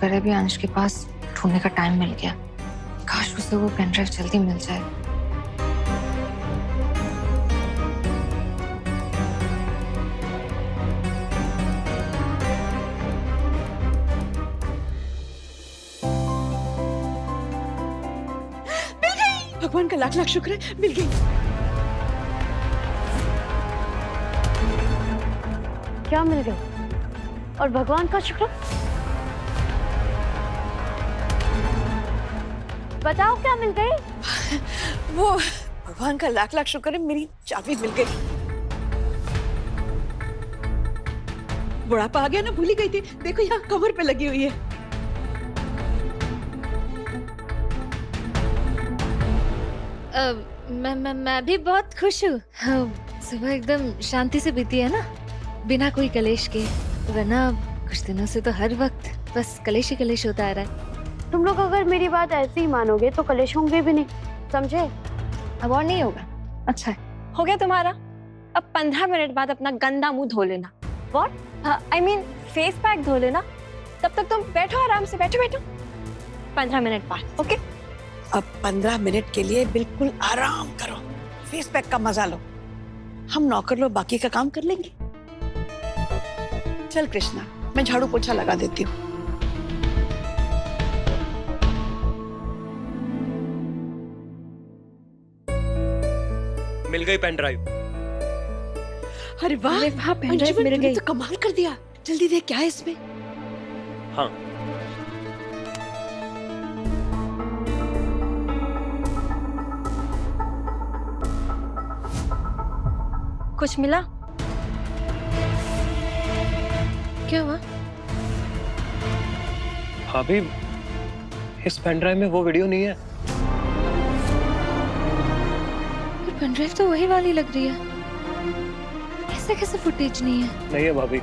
शुक्र है भी अंश के पास ढूंढने का टाइम मिल गया। काश उसे वो पेन ड्राइव जल्दी मिल जाए। भगवान का लाख लाख शुक्र है, मिल गई। क्या मिल गई? और भगवान का शुक्र? बताओ क्या मिल गई? वो भगवान का लाख लाख शुक्र है, मेरी चाबी मिल गई। बुढ़ापा आ गया ना, भूल ही गई थी। देखो यहाँ कमर पे लगी हुई है। मैं भी बहुत खुश हूँ। सुबह एकदम शांति से बीती है ना, बिना कोई कलेश के। वरना कुछ दिनों से तो हर वक्त बस कलेश ही कलेश होता आ रहा है। तुम लोग अगर मेरी बात ऐसे ही मानोगे तो कलेश होंगे भी नहीं, समझे? अब और नहीं होगा। अच्छा हो गया तुम्हारा। अब 15 मिनट बाद अपना गंदा मुंह धो लेना। What? I mean face pack धो लेना। तब तक तुम बैठो आराम से, बैठो बैठो। 15 मिनट बाद, ओके? अब 15 मिनट के लिए बिल्कुल आराम करो, फेस पैक का मजा लो। हम नौकर लोग बाकी का काम कर लेंगे। चल कृष्णा, मैं झाड़ू पोछा लगा देती हूँ। मिल गई पेन ड्राइव। अरे वाह, पेन ड्राइव अंजुमन, मिल तूने गई। तो कमाल कर दिया। जल्दी देख क्या है इसमें। हाँ, कुछ मिला? क्या हुआ? भाभी, इस पेन ड्राइव में वो वीडियो नहीं है। पर पेन ड्राइव तो वही वाली लग रही है। ऐसे कैसे फुटेज नहीं है? नहीं है भाभी,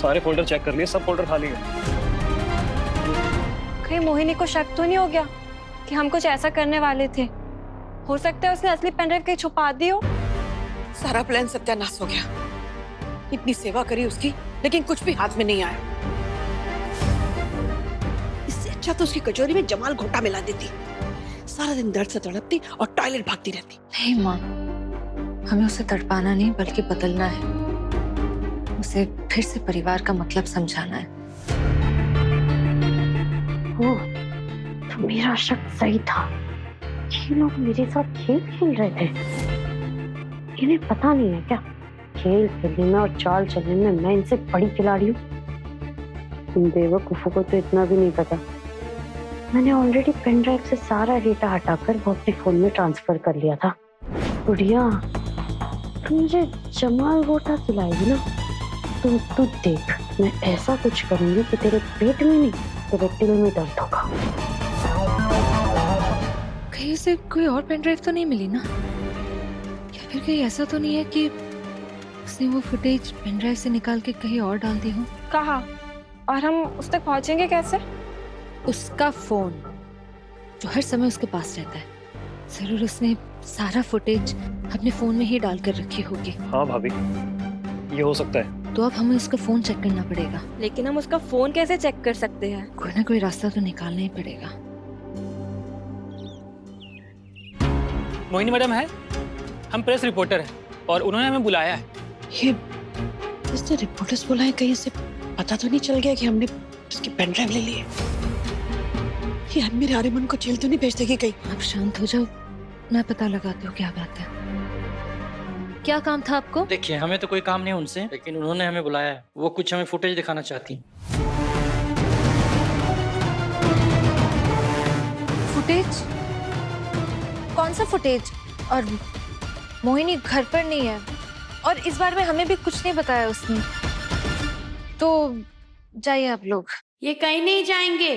सारे फोल्डर चेक कर लिए, सब फोल्डर खाली है। कहीं मोहिनी को शक तो नहीं हो गया कि हम कुछ ऐसा करने वाले थे? हो सकता है उसने असली पेन ड्राइव कहीं छुपा दी हो। सारा प्लान सत्यानाश हो गया। इतनी सेवा करी उसकी, लेकिन कुछ भी हाथ में नहीं आया। इससे अच्छा तो उसकी कचौरी में जमाल घोटा मिला देती। सारा दिन दर्द से तड़पती और टॉयलेट भागती रहती। नहीं माँ, हमें उसे तड़पाना नहीं बल्कि बदलना है। उसे फिर से परिवार का मतलब समझाना है। ओह, तो मेरा शक सही था। ये लोग मेरे साथ खेल खेल रहे थे। इन्हें पता नहीं है क्या खेल खेलने में और चाल चलने में मैं इनसे बड़ी खिलाड़ी हूँ। बेवकूफों को तो इतना भी नहीं पता। मैंने ऑलरेडी पेन ड्राइव से सारा डेटा हटाकर वो अपने फोन में ट्रांसफर कर लिया था। गुड़िया, तू मुझे जमाल गोटा खिलाएगी ना, तू देख, मैं ऐसा कुछ करूंगी कि तेरे पेट में नहीं, तेरे दिल में दर्द होगा। कहीं उसे कोई और पेन ड्राइव तो नहीं मिली ना? या फिर कहीं ऐसा तो नहीं है कि उसने वो फुटेज पेन ड्राइव से निकाल के कहीं और डाल दी हो? कहाँ? और हम उस तक पहुंचेंगे कैसे? उसका फोन जो हर समय उसके पास रहता है, जरूर उसने सारा फुटेज अपने फोन में ही डाल कर रखी होगी। हाँ भाभी, ये हो सकता है। तो अब हमें उसका फोन चेक करना पड़ेगा। लेकिन हम उसका फोन कैसे चेक कर सकते हैं? कोई ना कोई रास्ता तो निकालना ही पड़ेगा। मोहिनी मैडम है, हम प्रेस रिपोर्टर हैं और उन्होंने हमें बुलाया है। ये इसने रिपोर्टर्स बुलाए, कहीं से पता तो नहीं चल गया कि हमने उसकी पेन ड्राइव ले ली है? ये अनमेरे आर्यमन को जेल तो नहीं भेज देगी कहीं? आप शांत हो जाओ, मैं पता लगाती हूँ क्या बात है। क्या काम था आपको? देखिए, हमें तो कोई काम नहीं है उनसे, लेकिन उन्होंने हमें बुलाया है। वो कुछ हमें फुटेज दिखाना चाहती हैं। फुटेज? कौन सा फुटेज? और मोहिनी घर पर नहीं है और इस बार में हमें भी कुछ नहीं बताया उसने। तो जाइए आप लोग। ये कहीं नहीं जाएंगे।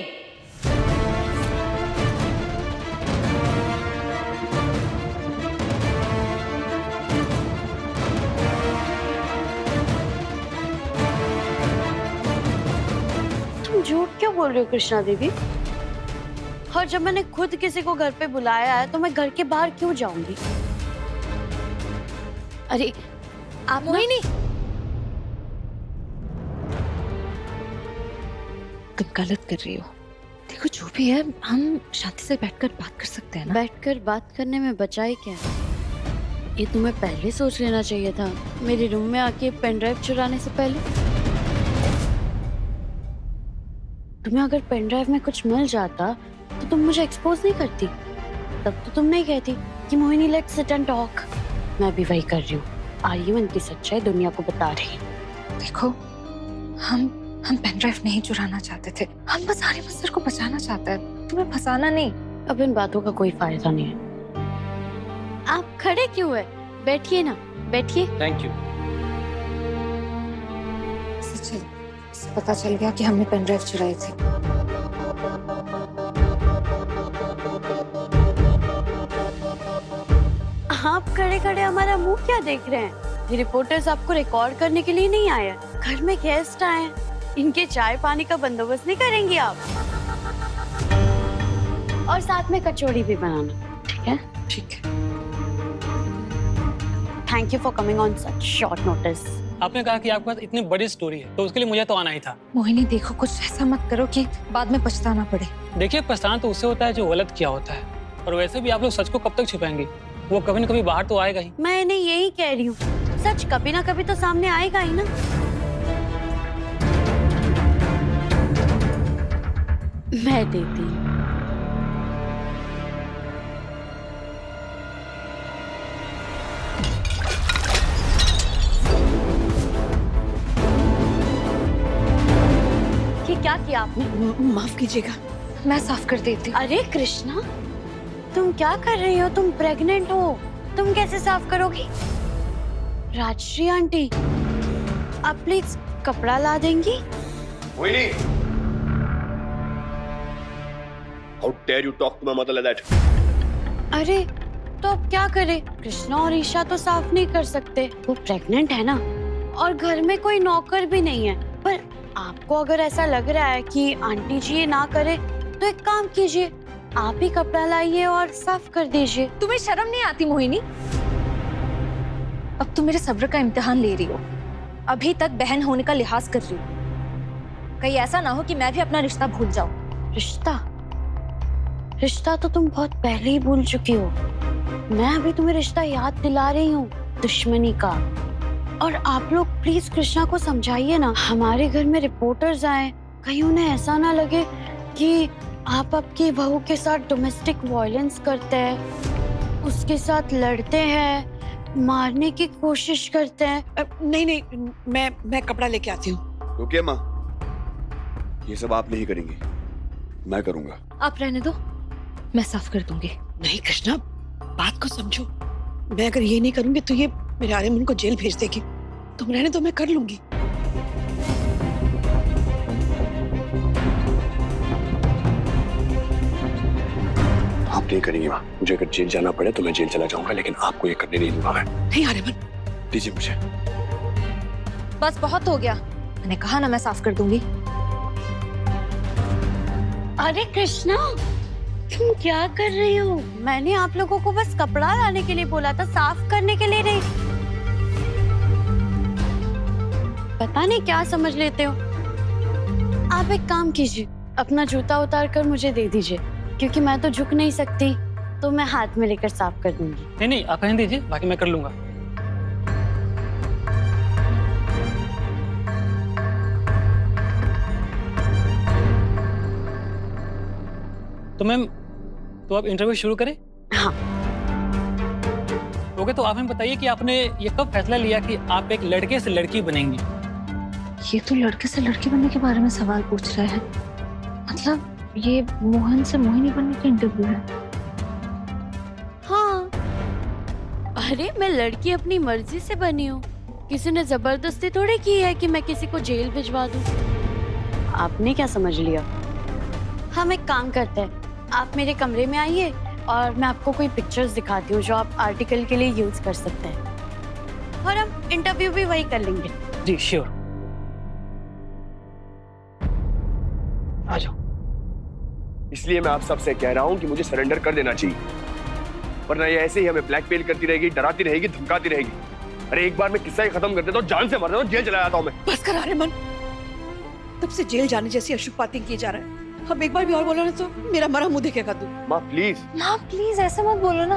तुम झूठ क्यों बोल रहे हो कृष्णा देवी? और जब मैंने खुद किसी को घर पे बुलाया है तो मैं घर के बाहर क्यों जाऊंगी? अरे आप मोहिनी, तुम गलत कर रही हो। देखो जो भी है हम शांति से बैठकर बात कर सकते हैं ना। बैठकर बात करने में बचाई क्या है? ये तुम्हें पहले सोच लेना चाहिए था, मेरे रूम में आके पेन ड्राइव चुराने से पहले। तुम्हें अगर पेन ड्राइव में कुछ मिल जाता तो तुम मुझे एक्सपोज नहीं करती। तब तो तुम नहीं कहती कि Mohini let's sit and talk. मैं भी वही कर रही हूँ, आर्यमन की सच्चाई दुनिया को बता रही हूँ। देखो हम पेन ड्राइव नहीं चुराना चाहते थे, हम बस आर्यमन सर को बचाना चाहते हैं, तुम्हें फंसाना नहीं। अब इन बातों का कोई फायदा नहीं है। आप खड़े क्यों है? बैठिए ना, बैठिए। Thank you. सच्ची पता चल गया कि हमने पेन ड्राइव चुराई थी। आप खड़े खड़े हमारा मुंह क्या देख रहे हैं? ये रिपोर्टर्स आपको रिकॉर्ड करने के लिए नहीं आए हैं, घर में गेस्ट आए हैं। इनके चाय पानी का बंदोबस्त नहीं करेंगे आप? और साथ में कचौड़ी भी बनाना, ठीक है? ठीक है। Thank you for coming on such short notice. आपने कहा कि आपके पास इतनी बड़ी स्टोरी है, तो उसके लिए मुझे तो आना ही था। मोहिनी देखो कुछ ऐसा मत करो कि बाद में पछताना पड़े। देखिए पछताना तो उससे होता है जो गलत किया होता है, और वैसे भी आप लोग सच को कब तक छुपाएंगे? वो कभी न कभी बाहर तो आएगा ही। मैं इन्हें यही कह रही हूँ, सच कभी ना कभी तो सामने आएगा ही ना। मैं देती हूँ। ये क्या किया आपने? माफ कीजिएगा। मैं साफ कर देती हूँ। अरे कृष्णा, तुम क्या कर रही हो? तुम प्रेग्नेंट हो, तुम कैसे साफ करोगी? राजश्री आंटी, आप प्लीज कपड़ा ला देंगी? Mohini, how dare you talk to my mother like that? अरे तो अब क्या करे? कृष्णा और ईशा तो साफ नहीं कर सकते, वो प्रेग्नेंट है ना, और घर में कोई नौकर भी नहीं है। पर आपको अगर ऐसा लग रहा है कि आंटी जी ये ना करे, तो एक काम कीजिए, आप ही कपड़ा लाइए और साफ कर दीजिए। तुम्हें शर्म नहीं आती मोहिनी? अब तुम मेरे सब्र का इम्तिहान ले रही हो। अभी तक बहन होने का लिहाज कर रही हो, कहीं ऐसा ना हो कि मैं भी अपना रिश्ता भूल जाऊं। रिश्ता तो तुम बहुत पहले ही भूल चुकी हो। मैं अभी तुम्हें रिश्ता याद दिला रही हूँ, दुश्मनी का। और आप लोग प्लीज कृष्णा को समझाइए ना, हमारे घर में रिपोर्टर्स आए, कहीं उन्हें ऐसा ना लगे कि आप आपकी बहू के साथ डोमेस्टिक वायलेंस करते हैं, उसके साथ लड़ते हैं, मारने की कोशिश करते हैं। नहीं, मैं कपड़ा लेके आती हूँ। रुकिए माँ, ये सब आप नहीं करेंगी, मैं करूंगा। आप रहने दो, मैं साफ कर दूंगी। नहीं कृष्णा, बात को समझो। मैं अगर ये नहीं करूंगी तो ये मेरे आर्यमन को जेल भेज देगी। तुम रहने दो, मैं कर लूंगी। आप नहीं करेंगी माँ, मुझे अगर जेल जाना पड़े तो मैं जेल चला जाऊंगा, लेकिन आपको ये करने नहीं दूंगा मैं। नहीं आर्यमन, दीजिए मुझे। बस बहुत हो गया, मैंने कहा ना मैं साफ कर दूंगी। अरे कृष्णा, तुम क्या कर रही हो? मैंने आप लोगों को बस कपड़ा लाने के लिए बोला था, साफ करने के लिए नहीं। पता नहीं क्या समझ लेते हो। आप एक काम कीजिए, अपना जूता उतार कर मुझे दे दीजिए, क्योंकि मैं तो झुक नहीं सकती, तो मैं हाथ में लेकर साफ कर दूंगी। नहीं, आप रहने दीजिए, बाकी मैं कर लूंगा। तो मैम, तो आप इंटरव्यू शुरू करें? हाँ। ओके, तो आप हमें बताइए कि आपने ये कब फैसला लिया कि आप एक लड़के से लड़की बनेंगी? ये तो लड़के से लड़की बनने के बारे में सवाल पूछ रहे हैं। मतलब ये मोहन से मोहिनी बनने का इंटरव्यू है? हाँ। अरे मैं लड़की अपनी मर्जी से बनी हूँ, किसी ने जबरदस्ती थोड़ी की है कि मैं किसी को जेल भिजवा दूँ। आपने क्या समझ लिया? हम एक काम करते हैं, आप मेरे कमरे में आइए और मैं आपको कोई पिक्चर्स दिखाती हूँ जो आप आर्टिकल के लिए यूज कर सकते हैं, और हम इंटरव्यू भी वही कर लेंगे। जी श्योर, आ जाओ। इसलिए मैं आप सबसे कह रहा हूँ कि मुझे सरेंडर कर देना चाहिए, वरना ये ऐसे ही हमें ब्लैकमेल करती रहेगी, डराती रहेगी, धमकाती रहेगी। अरे एक बार मैं किस्सा ही खत्म कर देता हूँ, जान से मर जाता हूँ, जेल चला जाता हूँ मैं। बस कर आर्यमन, तब से जेल जाने जैसी अशुभ बातें किए जा रहा है। अब एक बार भी और बोला ना तो मेरा मरा मुंह देखेगा तू। माँ प्लीज। माँ प्लीज ऐसे मत बोलो ना।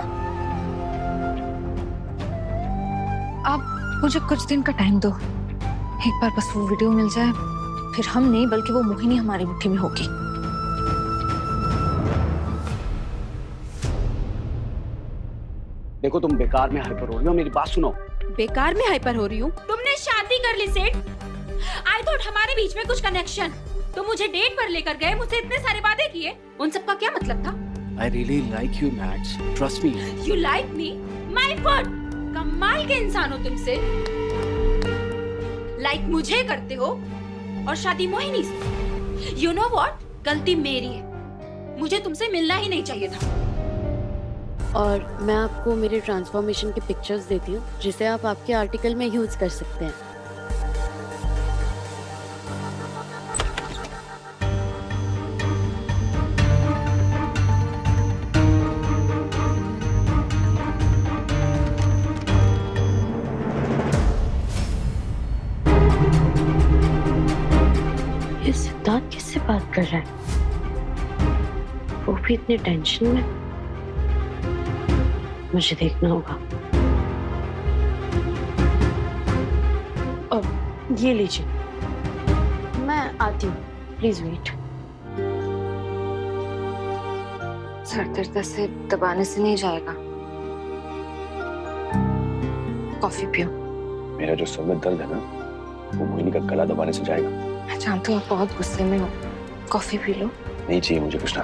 आप मुझे कुछ दिन का टाइम दो, एक बार बस वो वीडियो मिल जाए, फिर हम नहीं बल्कि वो मोहिनी हमारी मुट्ठी में होगी। देखो तुम बेकार में हाइपर हो रही हो, मेरी बात सुनो। बेकार में हाइपर हो रही हूँ? तुमने शादी कर ली सेठ। आई थॉट हमारे बीच में कुछ कनेक्शन। तुम मुझे डेट पर लेकर गए, मुझसे इतने सारे वादे किए, उन सब का क्या मतलब था? I really like you, Max. Trust me. You like me? My word! कमाल के इंसान हो तुमसे। लाइक मुझे करते हो और शादी मोहिनी से। You know what? गलती मेरी है, मुझे तुमसे मिलना ही नहीं चाहिए था। और मैं आपको मेरे ट्रांसफॉर्मेशन की पिक्चर्स देती हूँ, जिसे आप आपके आर्टिकल में यूज कर सकते हैं। ये सिद्धार्थ किससे बात कर रहा है? वो भी इतने टेंशन में। मुझे देखना होगा। अब ये लीजिए, मैं आती हूँ, प्लीज वेट। सर दर्द से दबाने से नहीं जाएगा, कॉफी पियो। मेरा जो सर में दर्द है ना, वो मोहिनी का गला दबाने से जाएगा। मैं जानती हूँ आप बहुत गुस्से में हो, कॉफी पी लो। नहीं चाहिए मुझे कृष्णा।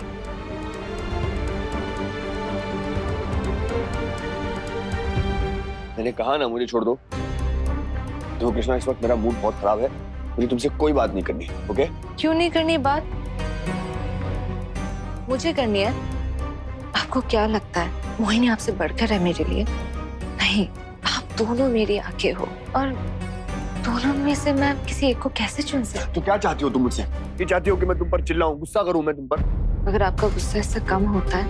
मैंने कहा ना मुझे छोड़ दो। देखो कृष्णा, इस वक्त मेरा मूड बहुत खराब है, मुझे तुमसे कोई बात नहीं करनी, ओके? क्यों नहीं करनी बात? मुझे करनी है। आपको क्या लगता है मोहिनी आपसे बढ़कर है मेरे लिए? नहीं, आप दोनों मेरी आंखें हो और दोनों में से मैं किसी एक को कैसे चुन सकती? तो क्या चाहती हो तुम मुझसे? ये चाहती हो कि मैं तुम पर चिल्लाऊं, गुस्सा करूं मैं तुम पर? अगर आपका गुस्सा इससे कम होता है,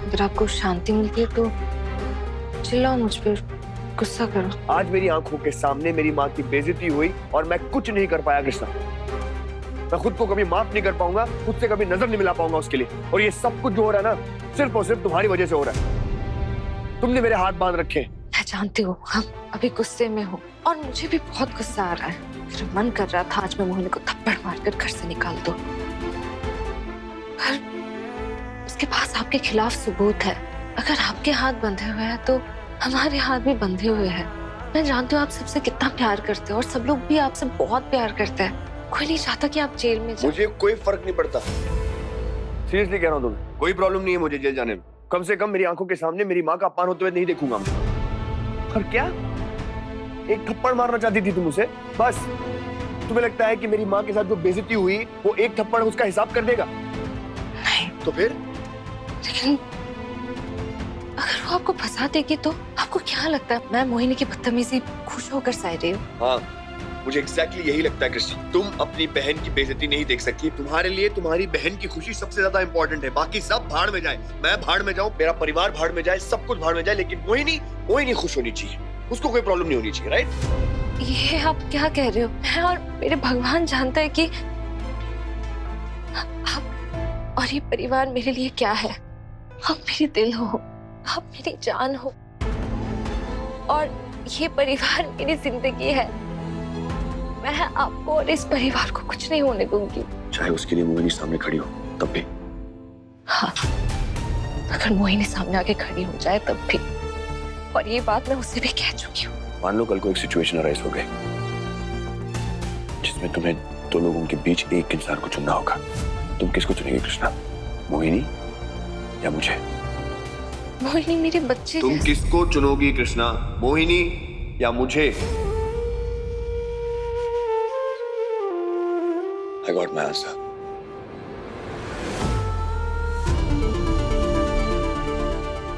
अगर आपको शांति मिलती है तो चिल्लाओ मुझ पर, गुस्सा करो। आज मेरी आंखों के सामने मेरी माँ की बेइज्जती हुई और मैं कुछ नहीं कर पाया कृष्णा। मैं खुद को कभी माफ नहीं कर पाऊंगा, खुद से कभी नजर नहीं मिला पाऊंगा उसके लिए। और ये सब कुछ जो हो रहा है ना, सिर्फ और सिर्फ तुम्हारी वजह से हो रहा है। तुमने मेरे हाथ बांध रखे। मैं जानती हूँ हम अभी गुस्से में हो और मुझे भी बहुत गुस्सा आ रहा है। मेरा मन कर रहा था आज मैं मोहिनी को थप्पड़ मारकर घर से निकाल दूं, पर उसके पास आपके खिलाफ सबूत है। अगर आपके हाथ बंधे हुए हैं तो हमारे हाथ भी बंधे हुए हैं। मैं जानती हूँ आप सबसे कितना प्यार करते हो और सब लोग भी आपसे बहुत प्यार करते हैं। कोई नहीं चाहता कि आप जेल में जाओ। मुझे कोई फर्क नहीं पड़ता, सीरियसली कह रहा हूँ तुम्हें, कोई प्रॉब्लम नहीं है मुझे जेल जाने में। कम से कम मेरी आंखों के सामने मेरी माँ का अपमान होते हुए नहीं देखूंगा मैं। और क्या एक थप्पड़ मारना चाहती थी तुम उसे? बस तुम्हें लगता है कि मेरी माँ के साथ जो बेइज्जती हुई वो एक थप्पड़ उसका हिसाब कर देगा? नहीं, तो फिर? लेकिन अगर वो आपको फंसा देगी तो आपको क्या लगता है मैं मोहिनी की बदतमीजी खुश होकर सह रही हूँ? हाँ, मुझे एग्जैक्टली यही लगता है कृष्ण। तुम अपनी बहन की बेइज्जती नहीं देख सकती। तुम्हारे लिए तुम्हारी बहन की खुशी सबसे ज्यादा इंपॉर्टेंट है। बाकी सब भाड़ में जाए, मैं भाड़ में जाऊं, मेरा परिवार भाड़ में जाए, सब कुछ भाड़ में जाए, लेकिन मोहिनी खुश होनी चाहिए, उसको कोई प्रॉब्लम नहीं होनी चाहिए, राइट? ये आप क्या कह रहे हो? मैं और मेरे भगवान जानता है कि आप और ये परिवार मेरे लिए क्या है। आप मेरे दिल हो, आप मेरी जान हो और ये परिवार मेरी जिंदगी है। मैं आपको और इस परिवार को कुछ नहीं होने दूंगी, चाहे उसके लिए मोहिनी सामने खड़ी हो तब भी। हाँ, अगर मोहिनी सामने आके खड़ी हो जाए तब भी। और ये बात मैं उससे भी कह चुकी हूँ। मान लो कल को एक सिचुएशन अराइज हो गई जिसमें तुम्हें दो लोगों के बीच एक इंसान को चुनना होगा, तुम किसको चुनेंगे कृष्णा? मोहिनी या मुझे? मोहिनी मेरे बच्चे तुम किसको चुनोगी कृष्णा? मोहिनी या मुझे? I got my answer.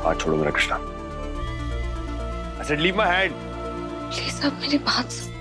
हाथ छोड़ो मेरा Krishna. I said leave my hand. Please आप मेरी बात सुनो।